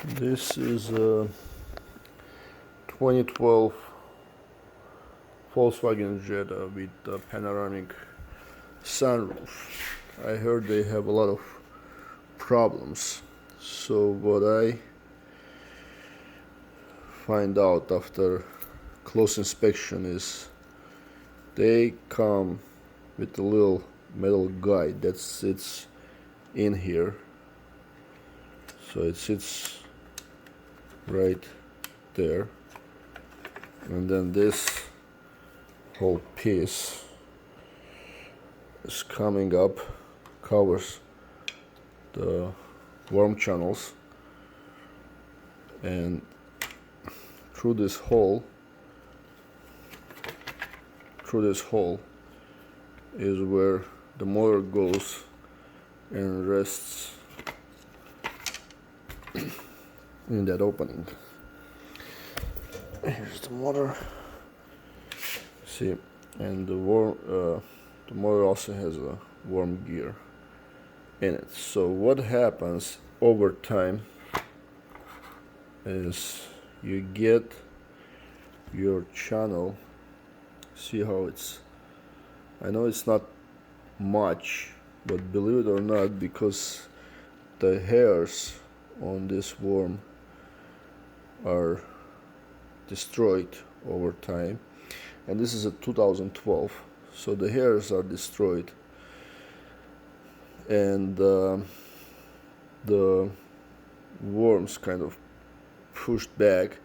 This is a 2012 Volkswagen Jetta with a panoramic sunroof. I heard they have a lot of problems. So what I find out after close inspection is they come with a little metal guide that sits in here. So it sits right there, and then this whole piece is coming up, covers the worm channels, and through this hole is where the motor goes and rests in that opening. Here's the motor. See, and the motor also has a worm gear in it. So what happens over time is you get your channel. See how it's, I know it's not much, but believe it or not, because the hairs on this worm are destroyed over time, and this is a 2012, so the hairs are destroyed, and the worms kind of pushed back,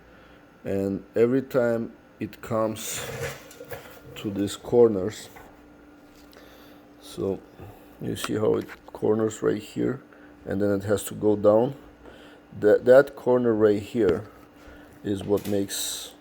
and every time it comes to these corners, so you see how it corners right here, and then it has to go down. That corner right here is what makes